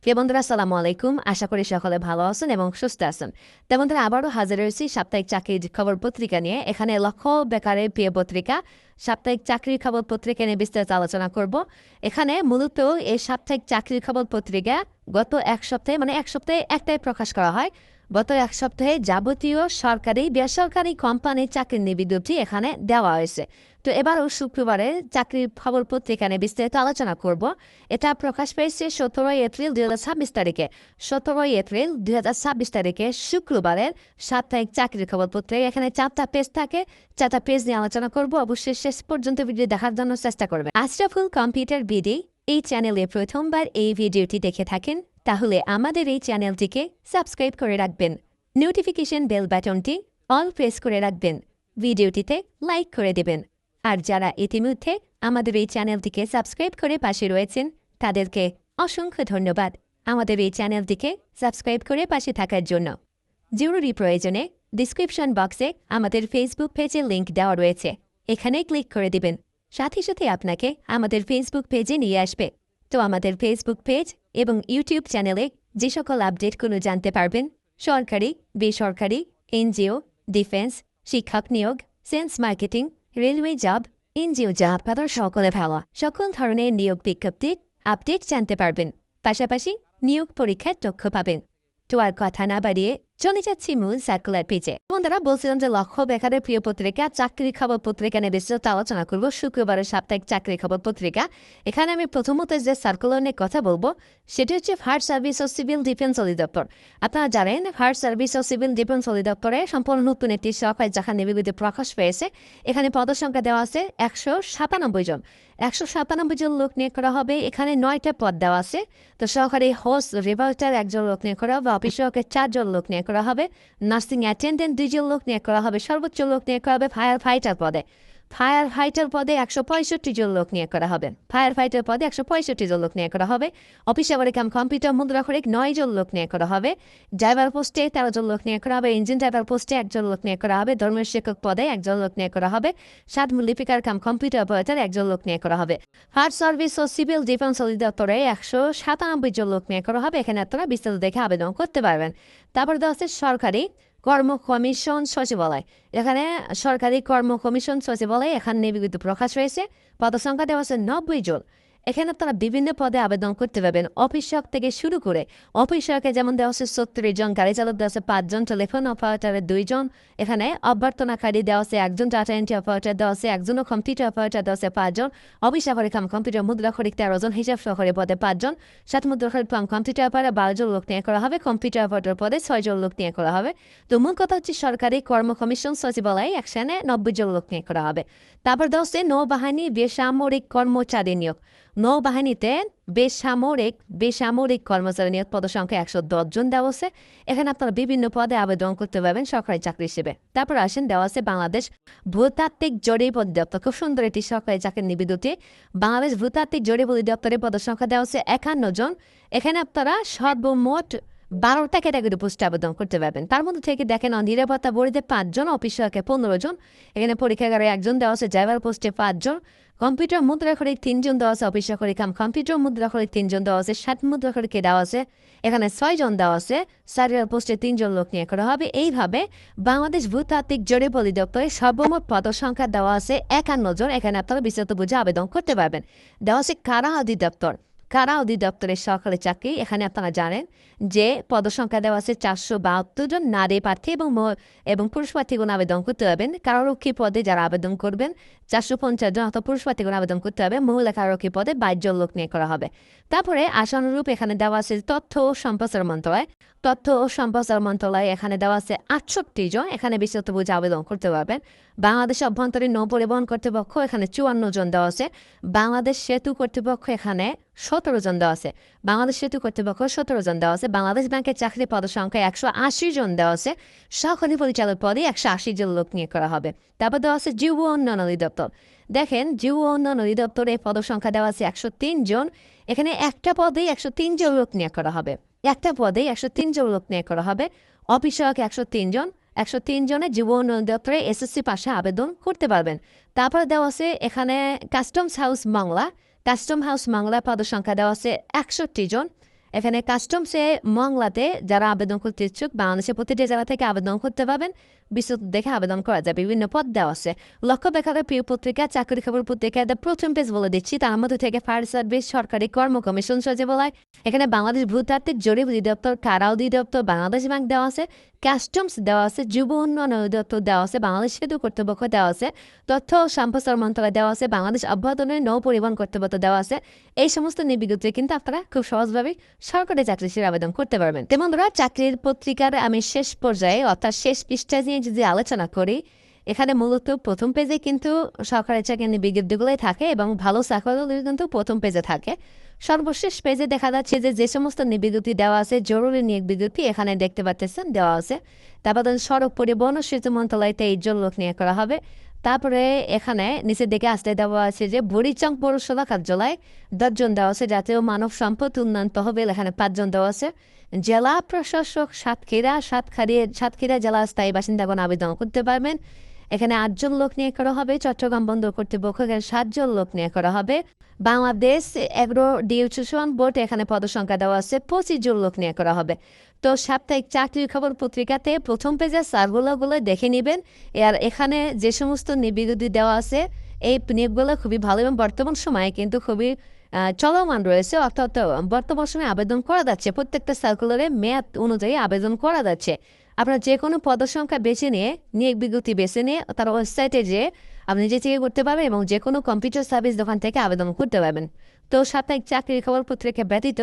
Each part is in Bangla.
প্রিয় বন্ধুরা, আসসালামু আলাইকুম। আশা করি সকলে ভালো আছেন এবং সুস্থ আছেন। তো বন্ধুরা, আবারও হাজির হয়েছি সাপ্তাহিক চাকরির খবর পত্রিকা নিয়ে। এখানে লক্ষ বেকারের প্রিয় পত্রিকা সাপ্তাহিক চাকরির খবর পত্রিকা নিয়ে বিস্তারিত আলোচনা করব। এখানে মূলত এই সাপ্তাহিক চাকরির খবর পত্রিকা গত এক সপ্তাহে একটাই প্রকাশ করা হয়। গত এক সপ্তাহে যাবতীয় সরকারি বেসরকারি কোম্পানির চাকরির বিজ্ঞপ্তি এখানে দেওয়া হয়েছে। তো এবারও শুক্রবারে চাকরির খবর পত্রিকা নিয়ে বিস্তারিত আলোচনা করব। এটা প্রকাশ পেয়েছে 17 এপ্রিল 2026 তারিখে। 17 এপ্রিল 2026 তারিখে শুক্রবারের সাপ্তাহিক চাকরির খবর পত্রিকা। এখানে 4টা পেজ থাকে, 4টা পেজ নিয়ে আলোচনা করব। অবশ্যই শেষ পর্যন্ত ভিডিও দেখার জন্য চেষ্টা করবেন। আশরাফুল কম্পিউটার বিডি এই চ্যানেলে প্রথমবার এই ভিডিওটি দেখে থাকেন, তাহলে আমাদের এই চ্যানেলটিকে সাবস্ক্রাইব করে রাখবেন। নোটিফিকেশন বেল বাটনটি অল প্রেস করে রাখবেন। ভিডিওটিতে লাইক করে দেবেন। আর যারা ইতিমধ্যে আমাদের এই চ্যানেলটিকে সাবস্ক্রাইব করে পাশে রয়েছেন, তাদেরকে অসংখ্য ধন্যবাদ আমাদের এই চ্যানেলটিকে সাবস্ক্রাইব করে পাশে থাকার জন্য। জরুরি প্রয়োজনে ডিসক্রিপশন বক্সে আমাদের ফেসবুক পেজের লিঙ্ক দেওয়া রয়েছে, এখানে ক্লিক করে দিবেন। সাথে সাথে আপনাকে আমাদের ফেসবুক পেজে নিয়ে আসবে। তো আমাদের ফেসবুক পেজ এবং ইউটিউব চ্যানেলে যে সকল আপডেটগুলো জানতে পারবেন, সরকারি, বেসরকারি, এনজিও, ডিফেন্স, শিক্ষক নিয়োগ, sales marketing, railway job, NGO job, তাদের সকলে ভালো সকল ধরনের নিয়োগ বিজ্ঞপ্তির আপডেট জানতে পারবেন। পাশাপাশি নিয়োগ পরীক্ষার তথ্য পাবেন। তো আর কথা না বাড়িয়ে চলে যাচ্ছি মূল সার্কুলার পেজে। বন্ধুরা, বলছিলাম যে লক্ষ বেকারের প্রিয় পত্রিকা চাকরির খবর পত্রিকা নিয়ে বিস্তারিত আলোচনা করব। শুক্রবারের সাপ্তাহিক চাকরির খবর পত্রিকা। এখানে আমি প্রথমত যে সার্কুলার নিয়ে কথা বলবো সেটি হচ্ছে ফায়ার সার্ভিস ও সিভিল ডিফেন্স অধিদপ্তর। আপনারা জানেন ফায়ার সার্ভিস ও সিভিল ডিফেন্স অধিদপ্তরে সম্পূর্ণ নতুন একটি সরকারি চাকরির বিজ্ঞপ্তি প্রকাশ পেয়েছে। এখানে পদসংখ্যা দেওয়া আছে 197 জন। 197 জন লোক নিয়োগ করা হবে। এখানে 9টা পদ দেওয়া আছে। তো সহকারী হোস্ট রিভার্টার 1 জন লোক নিয়োগ করা হবে, অফিস সহকারী 4 জন লোক নিয়োগ করা হবে, নার্সিং অ্যাটেন্ডেন্ট 2 জন লোক নিয়োগ করা হবে, সর্বোচ্চ লোক নিয়োগ করা হবে ফায়ার ফাইটার পদে। ফায়ার ফাইটার পদে 165 জন লোক নিয়োগ করা হবে। ফায়ার ফাইটার পদে 165 জন লোক নিয়োগ করা হবে। অফিস সহকারী কাম কম্পিউটার মুদ্রাক্ষরিক 9 জন লোক নিয়োগ করা হবে। ড্রাইভার পোস্টে 13 জন লোক নিয়োগ করা হবে। ইঞ্জিন ড্রাইভার পোস্টে 1 জন লোক নিয়োগ করা হবে। ধর্মের শিক্ষক পদে 1 জন লোক নিয়োগ করা হবে। লিপিকার কাম কম্পিউটার অপারেটর 1 জন লোক নিয়োগ করা হবে। ফায়ার সার্ভিস ও সিভিল ডিফেন্স অধিদপ্তরে 197 জন লোক নিয়োগ করা হবে। এখানে আপনারা বিস্তারিত দেখে আবেদন করতে পারবেন। তারপর দেওয়া আছে সরকারি কর্ম কমিশন সচিবালয়। এখানে সরকারি কর্ম কমিশন সচিবালয় এখানে বিজ্ঞপ্তি প্রকাশ হয়েছে। পদসংখ্যা দেওয়া আছে 90 জন। এখানে আপনারা বিভিন্ন পদে আবেদন করতে পারবেন। অফিস সহক থেকে শুরু করে অফিস সহকে যেমন দেওয়া আছে 36 জন, গাড়ি চালক দেওয়া আছে 5 জন, টেলিফোন অপারেটরের 2 জন, এখানে অভ্যর্থনাকারী দেওয়া আছে 1 জন, ডাটা এন্ট্রি অপারেটর দেওয়া আছে 1 জন, কম্পিউটার অপারেটর দেওয়া আছে 5 জন, অফিস সহকারী কাম কম্পিউটার মুদ্রাক্ষরিক 13 জন, হিসাব সহকারী পদে 5 জন, সাত মুদ্রাক্ষরিক কাম কম্পিউটার অপারেটর 12 জন লোক নিয়োগ করা হবে। কম্পিউটার অপারেটর পদে 6 জন লোক নিয়োগ করা হবে। তো মূল কথা হচ্ছে সরকারি কর্ম কমিশন সচিবালয়ে 190 জন লোক নিয়োগ করা হবে। তারপর দেওয়া আছে নৌবাহিনী বেসামরিক কর্মচারী নিয়োগ। নৌবাহিনীতে বেসামরিক কর্মচারী নিয়োগ পদসংখ্যা 110 জন দেওয়া আছে। এখানে আপনারা বিভিন্ন পদে আবেদন করতে পারবেন সরকারি চাকরি হিসেবে। তারপর আসেন দেওয়া আছে বাংলাদেশ ভূতাত্ত্বিক জরিপ অধিদপ্তর। খুব সুন্দর একটি সরকারি চাকরির বিজ্ঞপ্তি। বাংলাদেশ ভূতাত্ত্বিক জরিপ অধিদপ্তরের পদসংখ্যা দেওয়া আছে 51 জন। এখানে আপনারা সর্বমোট 12টা ক্যাটাগরি পোস্টে আবেদন করতে পারবেন। তার মধ্যে থেকে দেখেন নিরাপত্তা বোর্ডে 5 জন, অফিস সহকে 15 জন, এখানে পরীক্ষাগারে 1 জন দেওয়া আছে, ড্রাইভার পোস্টে 5 জন, কম্পিউটার মুদ্রাক্ষরিক 3 জন দেওয়া আছে, অফিস সহকারী কাম কম্পিউটার মুদ্রাক্ষরিক 3 জন দেওয়া আছে, 7 মুদ্রাক্ষরিককে দেওয়া আছে, এখানে 6 জন দেওয়া আছে, সারিয়ার পোস্টে 3 জন লোক নিয়োগ করা হবে। এইভাবে বাংলাদেশ ভূতাত্ত্বিক জরিপ অধিদপ্তরে সর্বমোট পদসংখ্যা দেওয়া আছে 51 জন। এখানে আপনারা বিস্তারিত বুঝে আবেদন করতে পারবেন। দেওয়া আছে কারা অধিদপ্তর। কারা অধিদপ্তরের সরকারি চাকরি। এখানে আপনারা জানেন যে পদসংখ্যা দেওয়া আছে 472 জন। নারী প্রার্থী এবং পুরুষ প্রার্থীগণ আবেদন করতে পারবেন। কারারক্ষী পদে যারা আবেদন করবেন 450 জন, অথবা পুরুষ প্রার্থীগণ আবেদন করতে হবে। মহিলা কারারক্ষী পদে 22 জন লোক নিয়োগ করা হবে। তারপরে আশানুরূপ এখানে দেওয়া আছে তথ্য ও সম্প্রচার মন্ত্রণালয়। তথ্য ও সম্প্রচার মন্ত্রণালয় এখানে দেওয়া আছে 68 জন। এখানে বিস্তারিত বুঝে আবেদন করতে পারবেন। বাংলাদেশ অভ্যন্তরীণ নৌ পরিবহন কর্তৃপক্ষ এখানে 54 জন দেওয়া আছে। বাংলাদেশ সেতু কর্তৃপক্ষ এখানে 17 জন দেওয়া আছে। বাংলাদেশ সেতু কর্তৃপক্ষ 17 জন দেওয়া আছে। বাংলাদেশ ব্যাংকের চাকরি পদসংখ্যা 180 জন দেওয়া আছে। সহকারী পরিচালক পদে 180 জন লোক নিয়োগ করা হবে। তারপর দেওয়া আছে যুব উন্নয়ন অধিদপ্তর। দেখেন যুব উন্নয়ন অধিদপ্তরে পদসংখ্যা দেওয়া আছে 103 জন। এখানে একটা পদেই 103 জন লোক নিয়োগ করা হবে। একটা পদেই 103 জন লোক নিয়োগ করা হবে। অফিস সহক 103 জন। 103 জনের যুব উন্নয়ন দপ্তরে এসএসসি পাশে আবেদন করতে পারবেন। তারপরে দেওয়া আছে এখানে customs house Bangla. Custom house Bangla পদসংখ্যা দেওয়া আছে 61 জন। এখানে কাস্টমসে মংলাতে যারা আবেদন করতে ইচ্ছুক বাংলাদেশের প্রতিটি জেলা থেকে আবেদন করতে পারবেন। বিস্তৃত দেখে আবেদন করা যায়, বিভিন্ন পদ দেওয়া আছে। লক্ষ্য বেকারের প্রিয় পত্রিকা চাকরি খবর পত্রিকায় প্রথম পেজ বলে দিচ্ছি, তার মধ্যে থেকে ফায়ার সার্ভিস, সরকারি কর্ম কমিশন সচিবালয়, এখানে বাংলাদেশ ভূতাত্ত্বিক জরিপ অধিদপ্তর, কারা অধিদপ্তর, বাংলাদেশ ব্যাংক দেওয়া আছে, কাস্টমস দেওয়া আছে, যুব উন্নয়ন অধিদপ্তর দেওয়া আছে, বাংলাদেশ সেতু কর্তৃপক্ষ দেওয়া আছে, তথ্য ও সম্প্রচার মন্ত্রণালয় দেওয়া আছে, বাংলাদেশ অভ্যন্তরীণ নৌ পরিবহন কর্তৃপক্ষ দেওয়া আছে। এই সমস্ত নিবিগতে কিন্তু আপনারা খুব সহজভাবে সরকারি চাকরি হিসেবে আবেদন করতে পারবেন। তেমন ধরা চাকরির পত্রিকার আমি শেষ পর্যায়ে অর্থাৎ শেষ পৃষ্ঠায় নিয়ে যদি আলোচনা করি, এখানে মূলত প্রথম পেজে কিন্তু সরকারি চাকরির বিজ্ঞপ্তিগুলোই থাকে এবং ভালো চাকরিগুলো কিন্তু প্রথম পেজে থাকে। সর্বশেষ পেজে দেখা যাচ্ছে যে সমস্ত বিজ্ঞপ্তি দেওয়া আছে, জরুরি নিয়োগ বিজ্ঞপ্তি এখানে দেখতে পাচ্ছেন দেওয়া আছে। তারপর সড়ক পরিবহন ও সেতু মন্ত্রণালয়তে 8 লোক নিয়োগ করা হবে। তারপরে এখানে নিচের দিকে আসতে দেওয়া আছে যে বুড়িচং পৌরসভা কার্যালয় 10 জন দেওয়া আছে, জাতীয় মানব সম্পদ উন্নয়ন তহবিল এখানে 5 জন দেওয়া আছে। জেলা প্রশাসক সাতক্ষীরা জেলা স্থায়ী বাসিন্দাগণ আবেদন করতে পারবেন। এখানে 8 জন লোক নিয়োগ করা হবে। চট্টগ্রাম বন্দর কর্তৃপক্ষ এখানে 7 জন লোক নিয়োগ করা হবে। বাংলাদেশ এগ্রো ডিউটেশন বোর্ড এখানে পদসংখ্যা দেওয়া আছে, 25 জন লোক নিয়োগ করা হবে। তো সাপ্তাহিক চাকরির খবর পত্রিকাতে প্রথম পেজে সার্কুলারগুলো দেখে নেবেন। আর এখানে যে সমস্ত বিজ্ঞপ্তি দেওয়া আছে এই নিয়োগগুলো খুবই ভালো এবং বর্তমান সময়ে কিন্তু খুবই চলমান রয়েছে, অর্থাৎ বর্তমান সময়ে আবেদন করা যাচ্ছে। প্রত্যেকটা সার্কুলারে মেয়াদ অনুযায়ী আবেদন করা যাচ্ছে। আপনার যে কোনো পদসংখ্যা বেছে নিয়ে নিয়োগ বিজ্ঞপ্তি বেছে নিয়ে তার ওয়েবসাইটে যেয়ে আপনি নিজে চেক করতে পারবেন এবং যে কোনো কম্পিউটার সার্ভিস দোকান থেকে আবেদন করতে পারবেন। তো সাপ্তাহিক চাকরির খবর পত্রিকা ব্যতীত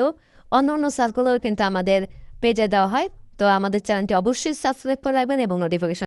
অন্য সার্কুলার কিন্তু আমাদের পেজে দেওয়া হয়। তো আমাদের চ্যানেলটি অবশ্যই সাবস্ক্রাইব করে রাখবেন এবং নোটিফিকেশন